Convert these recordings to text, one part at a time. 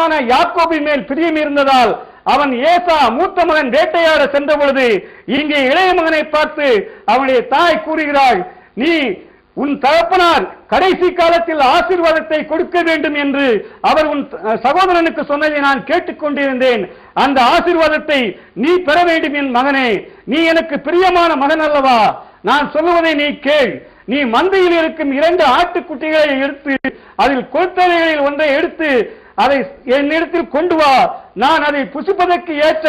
மகனான யாக்கோபின் மேல் பிரியம் இருந்ததால் அவன் ஏசா மூத்த மகன் வேட்டையாட சென்ற பொழுது இங்கே இளைய மகனை பார்த்து அவனுடைய தாய் கூறுகிறாள், நீ உன் தகப்பனார் கடைசி காலத்தில் ஆசீர்வாதத்தை கொடுக்க வேண்டும் என்று அவர் உன் சகோதரனுக்கு சொன்னதை நான் கேட்டுக்கொண்டிருந்தேன். அந்த ஆசீர்வாதத்தை நீ பெற வேண்டும் என் மகனே. நீ எனக்கு பிரியமான மகன் அல்லவா? நான் சொல்லுவதை நீ கேள். நீ மந்தையில் இருக்கும் 2 ஆட்டுக்குட்டிகளை எடுத்து அதில் கொழுத்தவைகளில் ஒன்றை எடுத்து அதை என்னிடத்தில் கொண்டு வா. நான் அதை புசிப்பதற்கு ஏற்ற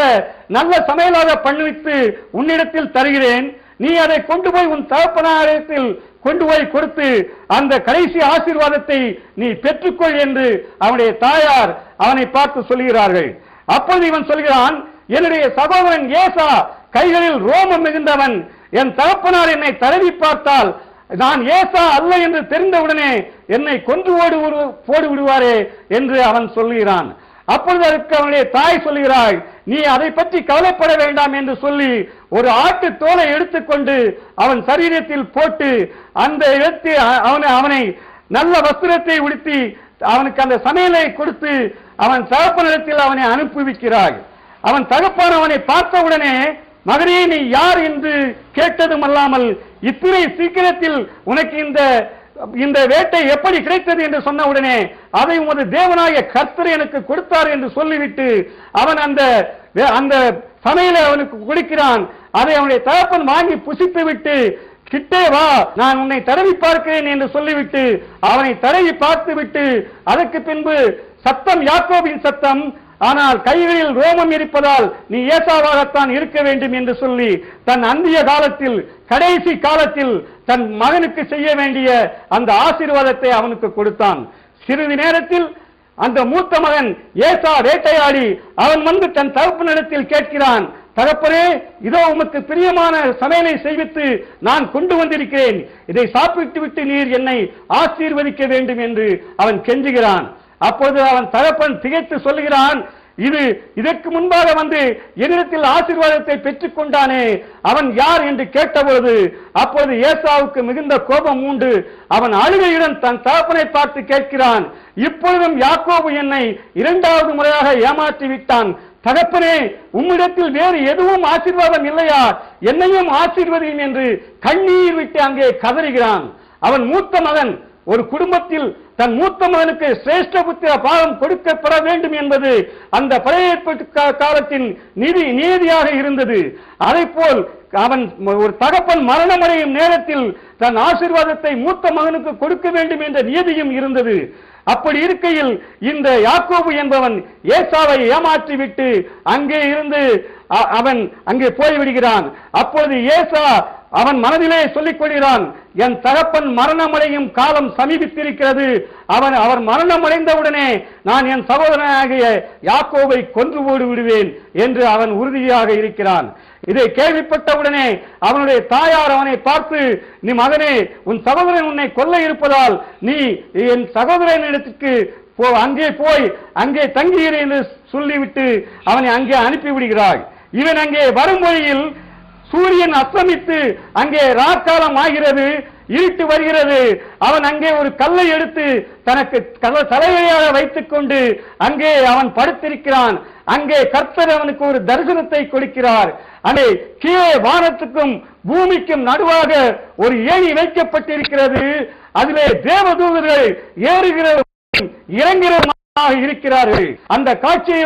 நல்ல சமையலாக பண்ணுவித்து உன்னிடத்தில் தருகிறேன். நீ அதை கொண்டு போய் உன் தகப்பனாரிடத்தில் கொண்டு போய் கொடுத்து அந்த கடைசி ஆசீர்வாதத்தை நீ பெற்றுக்கொள் என்று அவனுடைய தாயார் அவனை பார்த்து சொல்கிறார்கள். அப்போது இவன் சொல்கிறான், என்னுடைய சகோதரன் ஏசா கைகளில் ரோமம் மிகுந்தவன். என் தகப்பனார் என்னை தடவி பார்த்தால் நான் ஏசா அல்ல என்று தெரிந்தவுடனே என்னை கொன்று போடு விடுவாரே என்று அவன் சொல்கிறான். அப்பொழுது அதற்கு அவனுடைய தாய் சொல்கிறாள், நீ அதை பற்றி கவலைப்பட வேண்டாம் என்று சொல்லி ஒரு ஆட்டு தோலை எடுத்துக்கொண்டு அவன் சரீரத்தில் போட்டு அந்த இடத்தில் அவனை நல்ல வஸ்திரத்தை உடுத்தி அவனுக்கு அந்த சமையலை கொடுத்து அவன் தகப்பனிடத்தில் அவனை அனுப்புவிக்கிறாள். அவன் தகப்பன் அவனை பார்த்தவுடனே, மகனே நீ யார் என்று கேட்டதும் அல்லாமல் இத்தனை சீக்கிரத்தில் உனக்கு இந்த வேட்டை எப்படி கிடைத்தது என்று சொன்ன உடனே அதை உமது தேவனாகிய கர்த்தர் எனக்கு கொடுத்தார் என்று சொல்லிவிட்டு அவன் அந்த சமையலை அவனுக்கு கொடுக்கிறான். அதை அவனுடைய தகப்பன் வாங்கி புசித்து விட்டு, கிட்டே வா, நான் உன்னை தடவி பார்க்கிறேன் என்று சொல்லிவிட்டு அவனை தடவி பார்த்து விட்டு அதற்கு பின்பு சத்தம் யாக்கோபின் சத்தம், ஆனால் கைகளில் ரோமம் இருப்பதால் நீ ஏசாவாகத்தான் இருக்க வேண்டும் என்று சொல்லி தன் அந்திய காலத்தில் கடைசி காலத்தில் தன் மகனுக்கு செய்ய வேண்டிய அந்த ஆசீர்வாதத்தை அவனுக்கு கொடுத்தான். சிறிது நேரத்தில் அந்த மூத்த மகன் ஏசா வேட்டையாடி அவன் வந்து தன் தகப்பனிடத்தில் கேட்கிறான், தகப்பனே, இதோ உமக்கு பிரியமான சமையலை செய்வித்து நான் கொண்டு வந்திருக்கிறேன். இதை சாப்பிட்டு விட்டு நீர் என்னை ஆசீர்வதிக்க வேண்டும் என்று அவன் கெஞ்சுகிறான். அப்போது அவன் தகப்பன் திகைத்து சொல்லுகிறான், இதற்கு முன்பாக வந்து என்னிடத்தில் ஆசீர்வாதத்தை பெற்றுக் கொண்டானே, அவன் யார் என்று கேட்டபொழுது அப்பொழுது ஏசாவுக்கு மிகுந்த கோபம் உண்டு. அவன் அழுகையுடன் தன் தகப்பனை பார்த்து கேட்கிறான், இப்பொழுதும் யாக்கோபு என்னை 2வது முறையாக ஏமாற்றி விட்டான். தகப்பனே, உம்மிடத்தில் வேறு எதுவும் ஆசீர்வாதம் இல்லையா? என்னையும் ஆசீர்வதியும் என்று கண்ணீர் விட்டு அங்கே கதறுகிறான். அவன் மூத்த மகன். ஒரு குடும்பத்தில் தன் மூத்த மகனுக்கு சிரேஷ்ட புத்திர பாகம் கொடுக்கப்பட வேண்டும் என்பது அந்த பழைய காலத்தின் நீதியாக இருந்தது. அதை போல் அவன் ஒரு தகப்பன் மரணமடையும் நேரத்தில் தன் ஆசீர்வாதத்தை மூத்த மகனுக்கு கொடுக்க வேண்டும் என்ற நீதியும் இருந்தது. அப்படி இருக்கையில் இந்த யாக்கோபு என்பவன் ஏசாவை ஏமாற்றி விட்டு அங்கே இருந்து அவன் அங்கே போய்விடுகிறான். அப்பொழுது ஏசா அவன் மனதிலே சொல்லிக் கொள்கிறான், என் தகப்பன் மரணமடையும் காலம் சமீபித்திருக்கிறது. அவர் மரணம் அடைந்தவுடனே நான் என் சகோதரனாகிய யாக்கோபை கொன்று போடு விடுவேன் என்று அவன் உறுதியாக இருக்கிறான். இதை கேள்விப்பட்டவுடனே அவனுடைய தாயார் அவனை பார்த்து, நீ மகனே, உன் சகோதரன் உன்னை கொல்ல இருப்பதால் நீ என் சகோதரனிடத்திற்கு அங்கே போய் அங்கே தங்குகிறேன் என்று சொல்லிவிட்டு அவனை அங்கே அனுப்பிவிடுகிறாய். இவன் அங்கே வரும் வழியில் சூரியன் அஸ்தமித்து அங்கே ராக்காலம் ஆகிறது, இருட்டு வருகிறது. அவன் அங்கே ஒரு கல்லை எடுத்து தனக்கு தலைவையாக வைத்துக் கொண்டு அங்கே அவன் படுத்திருக்கிறான். அங்கே கர்த்தர் அவனுக்கு ஒரு தரிசனத்தை கொடுக்கிறார். அங்கே கீழே வானத்துக்கும் பூமிக்கும் நடுவாக ஒரு ஏணி வைக்கப்பட்டிருக்கிறது. அதிலே தேவதூதர்கள் ஏறுகிறவரும் இறங்குகிறவருமாக இருக்கிறார்கள். அந்த காட்சியை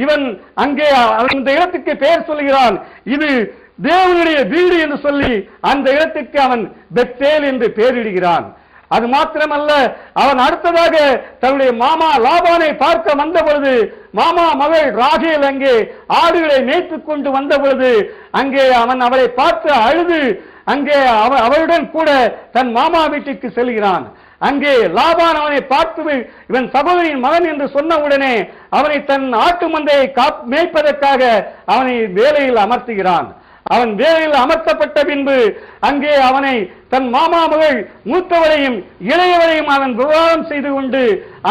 இவன் அங்கே அந்த இடத்துக்கு பெயர் சொல்லுகிறான், இது தேவனுடைய வீடு என்று சொல்லி அந்த இடத்துக்கு அவன் பெத்தேல் என்று பெயரிடுகிறான். அது மாத்திரமல்ல, அவன் அடுத்ததாக தன்னுடைய மாமா லாபானை பார்க்க வந்த பொழுது மாமா மகள் ராகேல் அங்கே ஆடுகளை மேய்த்துக் கொண்டு வந்த பொழுது அங்கே அவன் அவளை பார்த்து அழுது அங்கே அவளுடன் கூட தன் மாமா வீட்டுக்கு செல்கிறான். அங்கே லாபான் அவனை பார்த்து இவன் சகோதரியின் மகன் என்று சொன்ன உடனே அவனை தன் ஆட்டு மந்தையை மேய்ப்பதற்காக அவனை வேலையில் அமர்த்துகிறான். அவன் வேலையில் அமர்த்தப்பட்ட பின்பு அங்கே அவனை தன் மாமா மகள் மூத்தவரையும் இளையவரையும் அவன் விவாதம் செய்து கொண்டு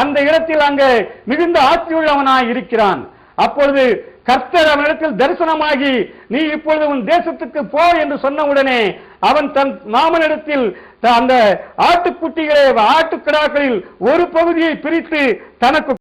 அந்த இடத்தில் அங்கே மிகுந்த ஆட்சியுள்ளவனாய் இருக்கிறான். அப்பொழுது கர்த்தர் அவனிடத்தில் தரிசனமாகி, நீ இப்பொழுது உன் தேசத்துக்கு போ என்று சொன்ன உடனே அவன் தன் மாமனிடத்தில் அந்த ஆட்டுக்குட்டிகளை ஆட்டுக்கிடாக்களில் ஒரு பகுதியை பிரித்து தனக்கு